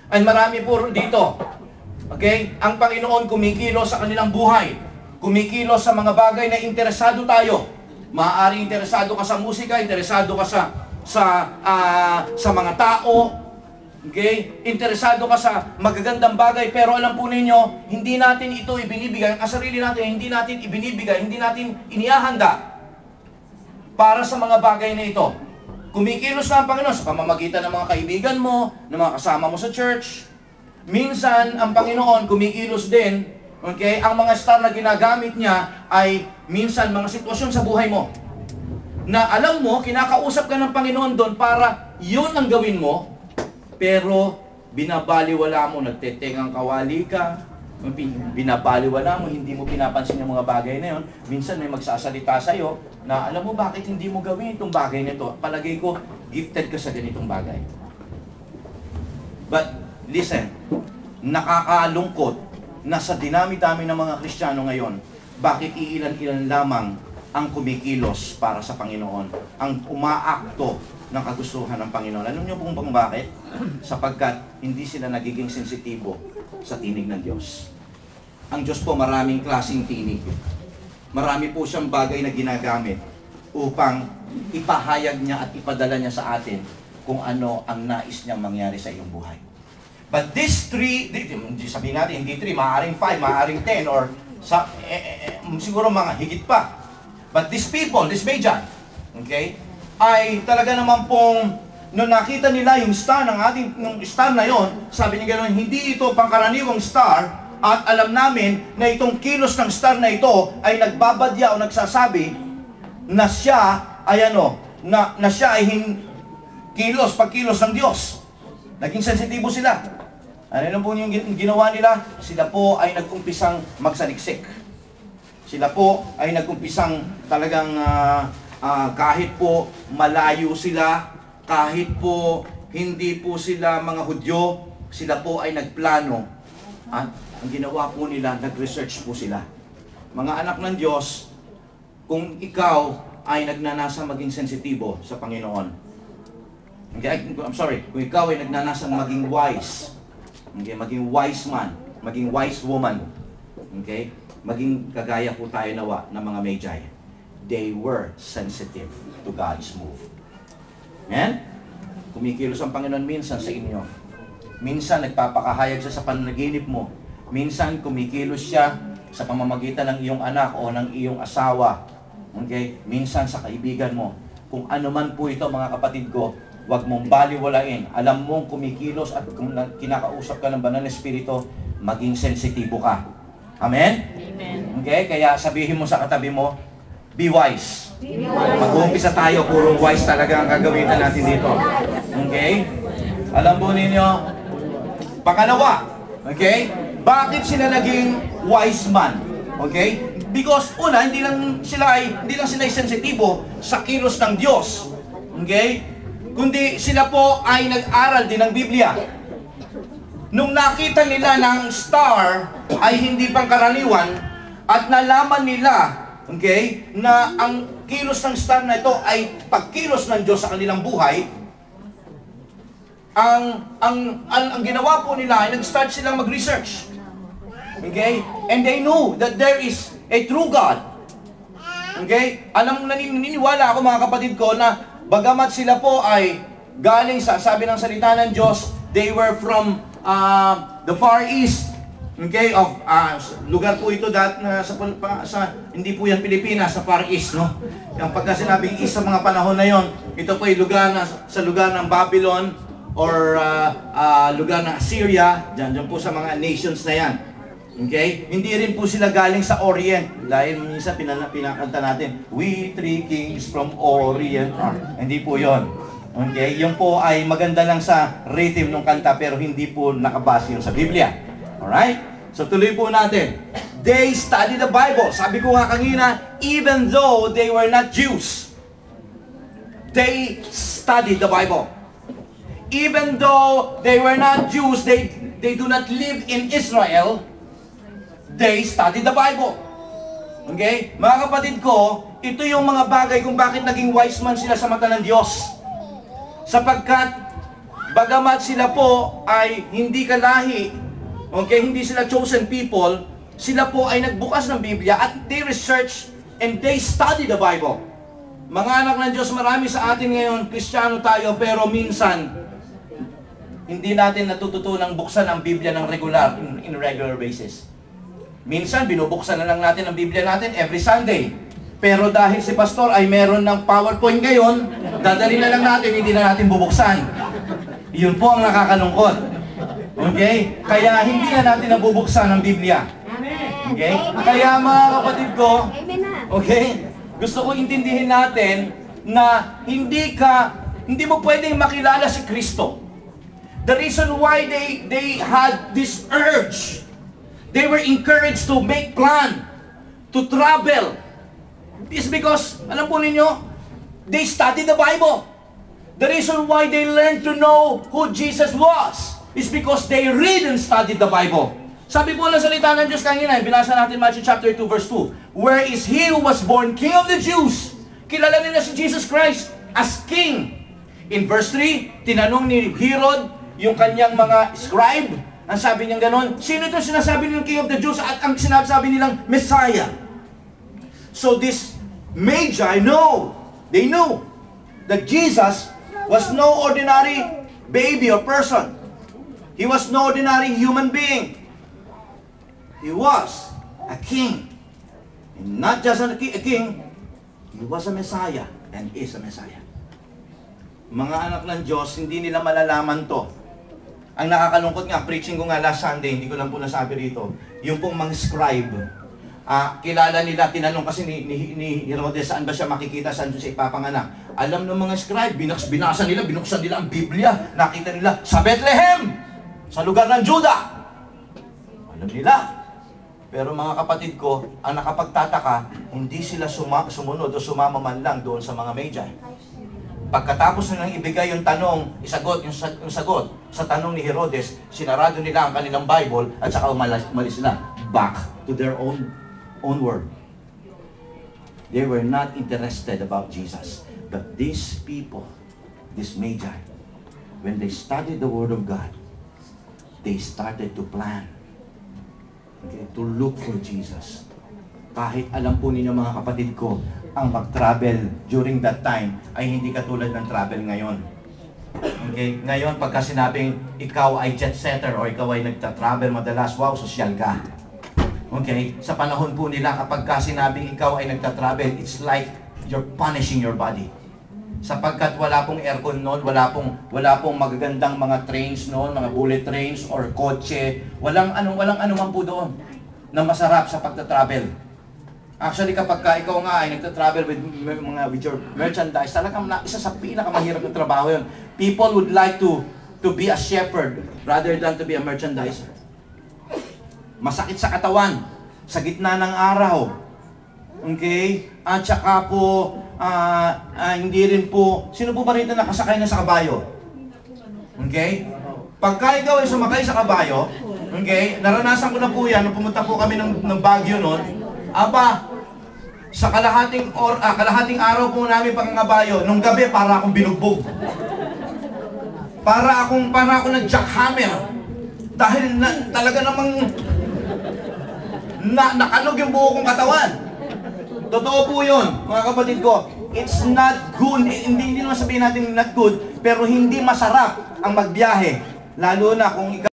Ay marami po dito. Okay? Ang Panginoon kumikilos sa kanilang buhay. Kumikilos sa mga bagay na interesado tayo. Maaaring interesado ka sa musika, interesado ka sa mga tao. Okay? Interesado ka sa magagandang bagay, pero alam po ninyo, hindi natin ito ibinibigay, ang sarili natin, hindi natin ibinibigay, hindi natin inihahanda para sa mga bagay na ito. Kumikilos na ang Panginoon sa pamamagitan ng mga kaibigan mo, ng mga kasama mo sa church. Minsan, ang Panginoon kumikilos din, okay? Ang mga star na ginagamit niya ay minsan mga sitwasyon sa buhay mo. Na alam mo, kinakausap ka ng Panginoon doon para yun ang gawin mo, pero binabaliwala mo, nagtetengang kawali ka, binabaliwala mo, hindi mo pinapansin yung mga bagay na yun. Minsan may magsasalita sa'yo na alam mo bakit hindi mo gawin itong bagay na ito. Palagay ko, gifted ka sa ganitong bagay. But, listen, nakakalungkot na sa dinami-dami ng mga Kristiyano ngayon, bakit iilan-ilan lamang ang kumikilos para sa Panginoon, ang umaakto ng kagustuhan ng Panginoon. Alam niyo kung bakit? Sapagkat hindi sila nagiging sensitibo sa tinig ng Diyos. Ang Diyos po maraming klaseng tinig. Marami po siyang bagay na ginagamit upang ipahayag niya at ipadala niya sa atin kung ano ang nais niyang mangyari sa iyong buhay. But these three, sabihin natin, hindi 3, maaaring 5, maaaring 10, or siguro mga higit pa. But these people, this Magian, okay, ay talaga naman pong, nung nakita nila yung star ng star na yon, sabi niya gano'n, hindi ito pangkaraniwang star, at alam namin na itong kilos ng star na ito ay nagbabadya o nagsasabi na siya ay na siya ay pagkilos ng Diyos. Naging sensitibo sila. Ano po yung ginawa nila? Sila po ay nag-umpisang magsaliksik. Sila po ay nag-umpisang talagang kahit po malayo sila, kahit po hindi po sila mga Hudyo, sila po ay nagplano. At ang ginawa po nila, nag-research po sila. Mga anak ng Diyos, kung ikaw ay nagnanasa maging sensitibo sa Panginoon, okay, I'm sorry, kung ikaw ay nagnanasa maging wise, okay, maging wise man, maging wise woman, okay, maging kagaya po tayo nawa ng mga Magi, they were sensitive to God's move. Amen? Kumikilos ang Panginoon minsan sa inyo. Minsan nagpapakahayag siya sa panaginip mo. Minsan kumikilos siya sa pamamagitan ng iyong anak o ng iyong asawa. Okay? Minsan sa kaibigan mo. Kung ano man po ito mga kapatid ko, huwag mong baliwalain. Alam mong kumikilos at kung kinakausap ka ng banal na espiritu, maging sensitibo ka. Amen? Amen. Okay? Kaya sabihin mo sa katabi mo, be wise. Mag-uumpisa tayo, puro wise talaga ang gagawin natin dito. Okay? Alam po ninyo, pangalawa, okay? Bakit sila naging wise man? Okay? Because una, hindi lang sila ay sensitibo sa kilos ng Diyos. Okay? Kundi sila po ay nag-aral din ng Biblia. Nung nakita nila ng star ay hindi pangkaraniwan at nalaman nila, okay, na ang kilos ng star na ito ay pagkilos ng Diyos sa kanilang buhay, ang ginawa po nila ay nag-start silang mag-research. Okay? And they knew that there is a true God. Okay? Naniniwala ako mga kapatid ko na bagamat sila po ay galing sa, sabi ng salita ng Diyos, they were from the Far East. Okay? Of lugar po ito hindi po yan Pilipinas, sa Far East, no? Yung pagka sinabing East sa mga panahon na yon, ito po ay sa lugar ng Babylon or lugar ng Assyria, dyan po sa mga nations na yan. Okay? Hindi rin po sila galing sa Orient. Dahil minsan pinakanta natin, we three kings from Orient. Hindi po yon. Okay? Yung po ay maganda lang sa rhythm ng kanta pero hindi po nakabase yun sa Biblia. Alright? So tuloy po natin. They study the Bible. Sabi ko nga kanina, even though they were not Jews, they studied the Bible. Even though they were not Jews, they do not live in Israel, they studied the Bible. Okay? Mga kapatid ko, ito yung mga bagay kung bakit naging wise man sila sa mata ng Diyos. Sapagkat bagamat sila po ay hindi kalahi, okay, hindi sila chosen people, sila po ay nagbukas ng Biblia at they research and they study the Bible. Mga anak ng Diyos, marami sa atin ngayon, Kristiyano tayo, pero minsan, hindi natin natututunang buksan ang Biblia ng regular, in regular basis. Minsan, binubuksan na lang natin ang Biblia natin every Sunday. Pero dahil si pastor ay meron ng PowerPoint ngayon, dadali na lang natin, hindi na natin bubuksan. Yun po ang nakakalungkot. Okay? Kaya hindi na natin nabubuksan ang Biblia. Okay? Kaya mga kapatid ko, okay? Gusto ko intindihin natin na hindi mo pwedeng makilala si Kristo. The reason why they had this urge, they were encouraged to make plan, to travel, is because, alam po ninyo, they studied the Bible. The reason why they learned to know who Jesus was is because they read and studied the Bible. Sabi po ng salita ng Diyos kanina, binasa natin Matthew chapter 2 verse 2, where is he who was born King of the Jews? Kilala nila si Jesus Christ as King. In verse 3, tinanong ni Herod yung kanyang mga scribe, ang sabi niya ganon, sino ito sinasabi nilang King of the Jews at ang sinasabi nilang Messiah? So this Magi they knew that Jesus was no ordinary baby or person. He was no ordinary human being. He was a king. And not just a king, he was a Messiah and is a Messiah. Mga anak ng Diyos, hindi nila malalaman to. Ang nakakalungkot nga, preaching ko nga last Sunday, hindi ko lang po nasabi rito, yung pong mga scribe, kilala nila, tinanong kasi ni Herodes, saan ba siya makikita, saan siya ipapanganak. Alam ng mga scribe, binuksan nila ang Biblia, nakita nila sa Bethlehem, sa lugar ng Judah. Alam nila. Pero mga kapatid ko, ang nakapagtataka, hindi sila sumunod o sumama man lang doon sa mga Magi. Pagkatapos nilang ibigay yung tanong, yung sagot sa tanong ni Herodes, sinarado nila ang kanilang Bible at saka umalis sila back to their own world. They were not interested about Jesus. But these people, these Magi, when they studied the Word of God, they started to plan, okay, to look for Jesus. Kahit alam po ninyo mga kapatid ko, ang mag-travel during that time ay hindi katulad ng travel ngayon. Okay? Ngayon, pagka sinabing ikaw ay jet setter o ikaw ay nagta-travel madalas, wow, sosyal ka. Okay? Sa panahon po nila, kapag sinabing ikaw ay nagta-travel, it's like you're punishing your body. Sapagkat wala pong aircon noon, wala pong magagandang mga trains noon, mga bullet trains or kotse, walang anuman po doon na masarap sa pagta-travel. Actually, kapag ikaw nga ay nagta-travel with your merchandise, talagang isa sa pinakamahirap na trabaho yun. People would like to be a shepherd rather than to be a merchandiser. Masakit sa katawan, sa gitna ng araw. Okay? At saka po, hindi rin po, sino po ba rito nakasakay na sa kabayo? Okay? Pagka ikaw ay sumakay sa kabayo, okay, naranasan ko na po yan, nung pumunta po kami ng Baguio noon, sa kalahating araw po namin pagkangabayo, nung gabi para akong binugbog. Para akong nag-jackhammer. Dahil talaga namang nakalog yung buo kong katawan. Totoo po yun, mga kapatid ko. It's not good, hindi naman sabihin natin not good, pero hindi masarap ang magbiyahe. Lalo na kung ikaw